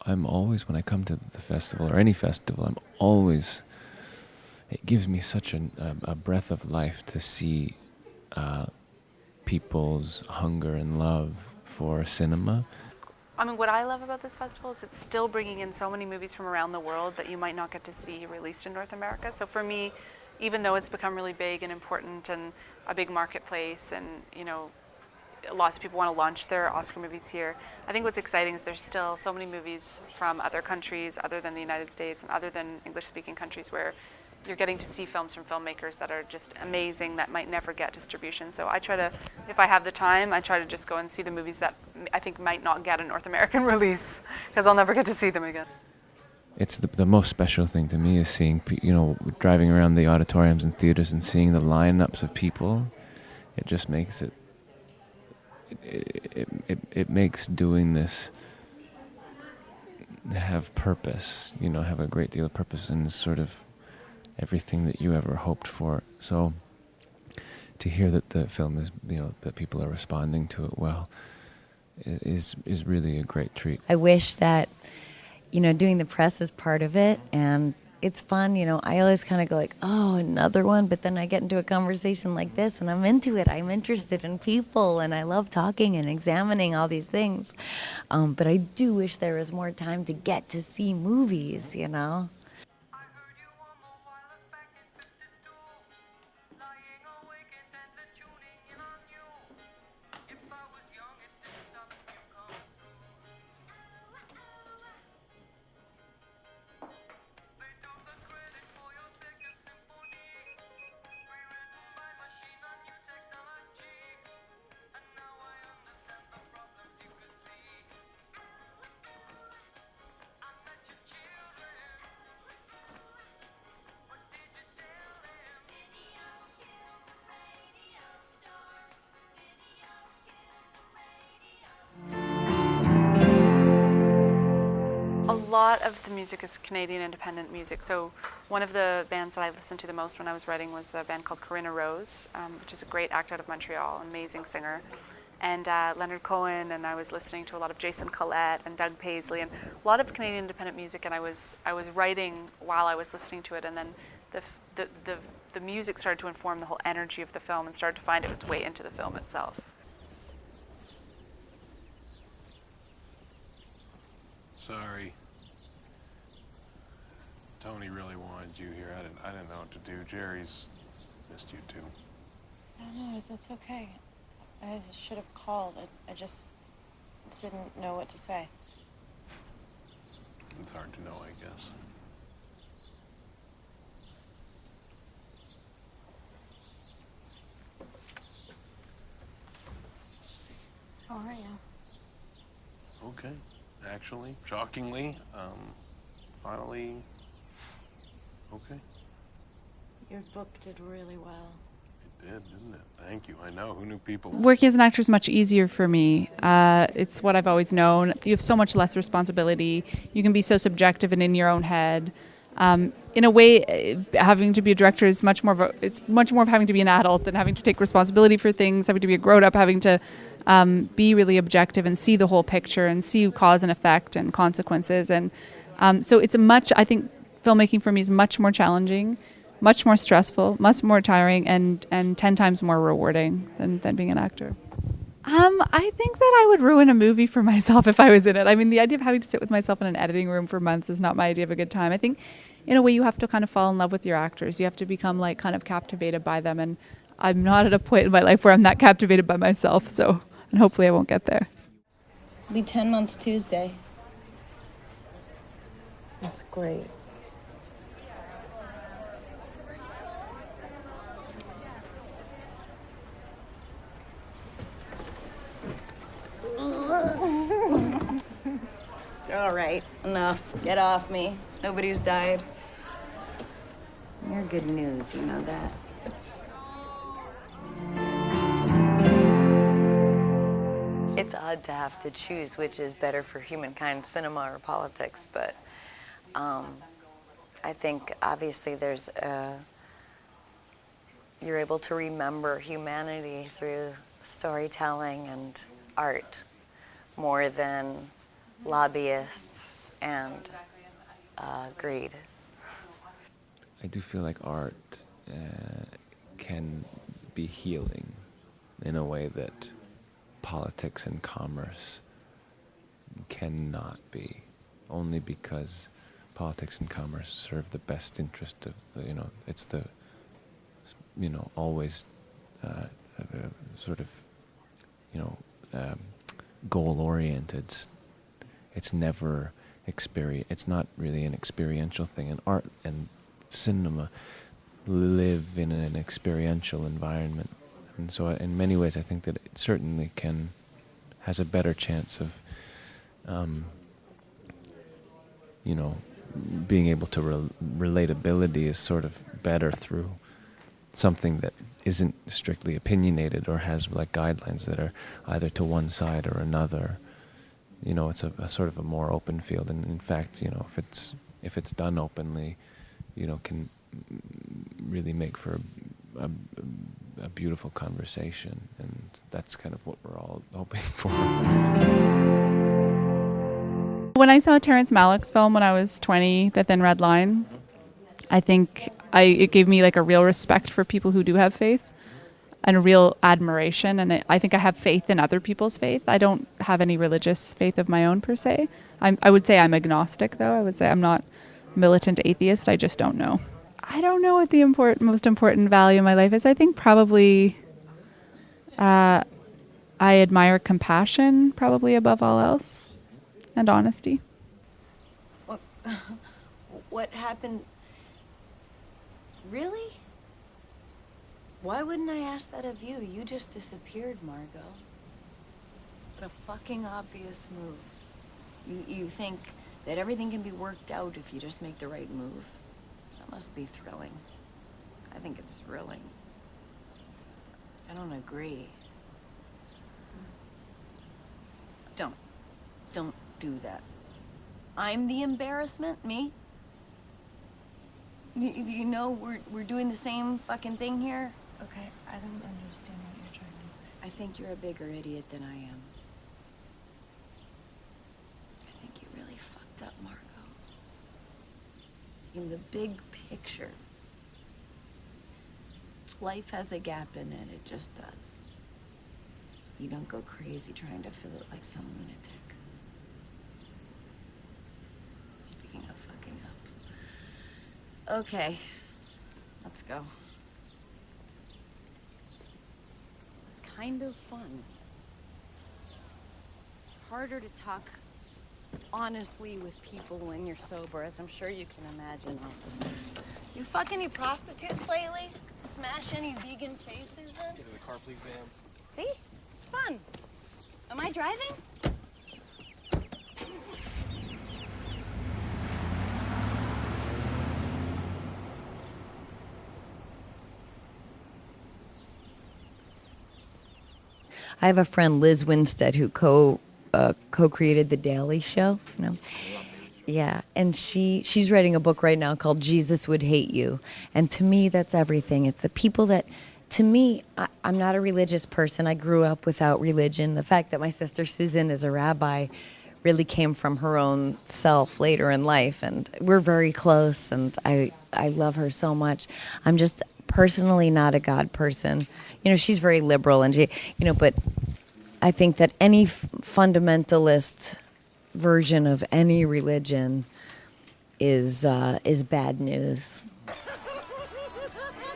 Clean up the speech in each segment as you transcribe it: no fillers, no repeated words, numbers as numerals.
I'm always, when I come to the festival or any festival, it gives me such a breath of life to see people's hunger and love for cinema. I mean, what I love about this festival is it's still bringing in so many movies from around the world that you might not get to see released in North America. So for me, even though it's become really big and important and a big marketplace, and lots of people want to launch their Oscar movies here, I think what's exciting is there's still so many movies from other countries other than the United States and other than English-speaking countries where you're getting to see films from filmmakers that are just amazing that might never get distribution. So I try to, if I have the time, I try to just go and see the movies that I think might not get a North American release, because I'll never get to see them again. It's the most special thing to me is seeing, driving around the auditoriums and theaters and seeing the lineups of people. It just makes it makes doing this have purpose, have a great deal of purpose and sort of everything that you ever hoped for. So to hear that the film is, that people are responding to it well is really a great treat. I wish that, doing the press is part of it, and it's fun. I always kind of go like, oh, another one, but then I get into a conversation like this and I'm into it. I'm interested in people and I love talking and examining all these things. But I do wish there was more time to get to see movies, A lot of the music is Canadian independent music. So one of the bands that I listened to the most when I was writing was a band called Corinna Rose, which is a great act out of Montreal, amazing singer. And Leonard Cohen, and I was listening to a lot of Jason Collette and Doug Paisley, and a lot of Canadian independent music. And I was writing while I was listening to it, and then the music started to inform the whole energy of the film and started to find its way into the film itself. Sorry. Tony really wanted you here. I didn't know what to do. Jerry's missed you too. No, that's okay. I should have called. I just didn't know what to say. It's hard to know, I guess. How are you? Okay. Actually, shockingly, finally, okay. Your book did really well. It did, didn't it? Thank you. I know. Who knew people? Working as an actor is much easier for me. It's what I've always known. You have so much less responsibility. You can be so subjective and in your own head. In a way, having to be a director is much more of having to be an adult and having to take responsibility for things, having to be a grown-up, having to be really objective and see the whole picture and see cause and effect and consequences. And so I think filmmaking for me is much more challenging, much more stressful, much more tiring, and 10 times more rewarding than being an actor. I think that I would ruin a movie for myself if I was in it. I mean, the idea of having to sit with myself in an editing room for months is not my idea of a good time. I think, in a way, you have to kind of fall in love with your actors. You have to become kind of captivated by them. And I'm not at a point in my life where I'm that captivated by myself. And hopefully I won't get there. It'll be 10 months Tuesday. That's great. All right, enough. Get off me. Nobody's died. You're good news, you know that. It's odd to have to choose which is better for humankind, cinema or politics, but I think obviously you're able to remember humanity through storytelling and art more than lobbyists and greed. I do feel like art can be healing in a way that politics and commerce cannot be, only because politics and commerce serve the best interest of it's the always sort of goal oriented. It's never it's not really an experiential thing, and art and cinema live in an experiential environment, and so in many ways I think that it certainly has a better chance of being able to relatability is sort of better through something that isn't strictly opinionated or has like guidelines that are either to one side or another. It's a sort of a more open field, and in fact, if it's done openly, can really make for a beautiful conversation, and that's kind of what we're all hoping for. When I saw Terrence Malick's film when I was 20, The Thin Red Line, I think it gave me like a real respect for people who do have faith and a real admiration. And I think I have faith in other people's faith. I don't have any religious faith of my own per se. I would say I'm agnostic, though. I would say I'm not militant atheist. I just don't know. I don't know what the most important value in my life is. I think probably I admire compassion probably above all else, and honesty. What happened? Really? Why wouldn't I ask that of you? You just disappeared, Margot. What a fucking obvious move. You think that everything can be worked out if you just make the right move? That must be thrilling. I think it's thrilling. I don't agree. Don't do that. I'm the embarrassment, me? Do you know we're doing the same fucking thing here? Okay, I don't understand what you're trying to say. I think you're a bigger idiot than I am. I think you really fucked up, Margot. In the big picture, life has a gap in it. It just does. You don't go crazy trying to fill it like some lunatic. Speaking of fucking up. Okay, let's go. It's kind of fun. Harder to talk honestly with people when you're sober, as I'm sure you can imagine, officer. You fuck any prostitutes lately? Smash any vegan faces in? Get in the car, please, ma'am. See? It's fun. Am I driving? I have a friend, Liz Winstead, who co-created The Daily Show. Yeah, and she's writing a book right now called Jesus Would Hate You. And to me, that's everything. It's the people that, to me, I'm not a religious person. I grew up without religion. The fact that my sister Susan is a rabbi really came from her own self later in life. And we're very close, and I love her so much. I'm just personally not a God person. She's very liberal, and but I think that any fundamentalist version of any religion is bad news. I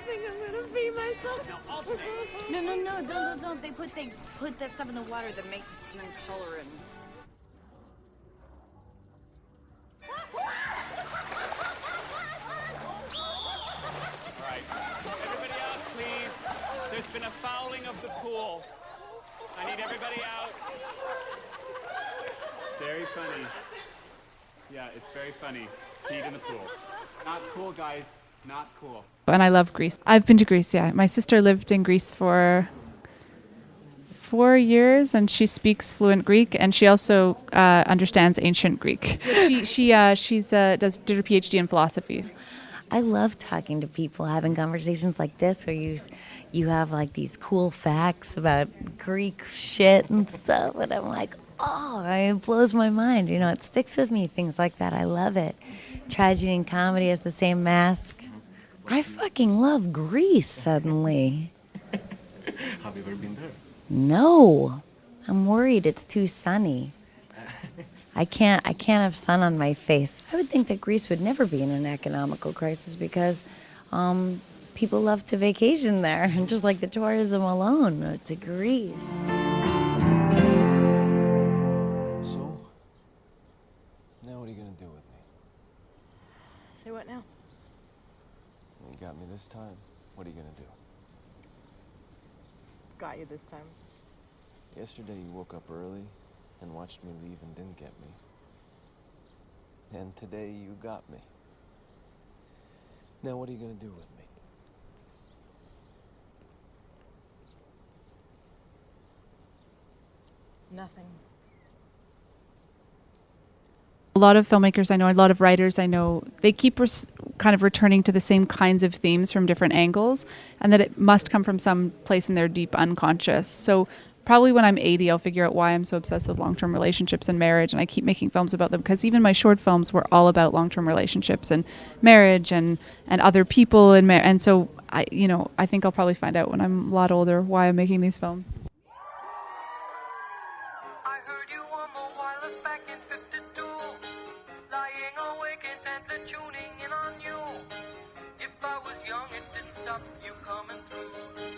think I'm gonna pee myself. No, don't. They put that stuff in the water that makes it turn color and. Right. Everybody out, please. There's been a fouling of the pool. I need everybody out. Very funny. Yeah, it's very funny. Peed in the pool. Not cool, guys. Not cool. And I love Greece. I've been to Greece, yeah. My sister lived in Greece for 4 years, and she speaks fluent Greek, and she also understands ancient Greek. She did her PhD in philosophy. I love talking to people, having conversations like this where you have like these cool facts about Greek shit and stuff, and I'm like, oh, it blows my mind. You know, it sticks with me, things like that. I love it. Tragedy and comedy has the same mask. I fucking love Greece suddenly. Have you ever been there? No. I'm worried it's too sunny. I can't have sun on my face. I would think that Greece would never be in an economical crisis because people love to vacation there, and just like the tourism alone to Greece. So, now what are you gonna do with me? Say what now? You got me this time. What are you gonna do? Got you this time. Yesterday you woke up early and watched me leave and didn't get me. And today you got me. Now what are you gonna do with me? Nothing. A lot of filmmakers I know, a lot of writers I know, they keep kind of returning to the same kinds of themes from different angles, and that it must come from some place in their deep unconscious. So probably when I'm 80, I'll figure out why I'm so obsessed with long-term relationships and marriage, and I keep making films about them, because even my short films were all about long-term relationships and marriage and other people, and so I think I'll probably find out when I'm a lot older why I'm making these films. I heard you on the wireless back in 52, lying awake intently tuning in on you. If I was young, it didn't stop you coming through.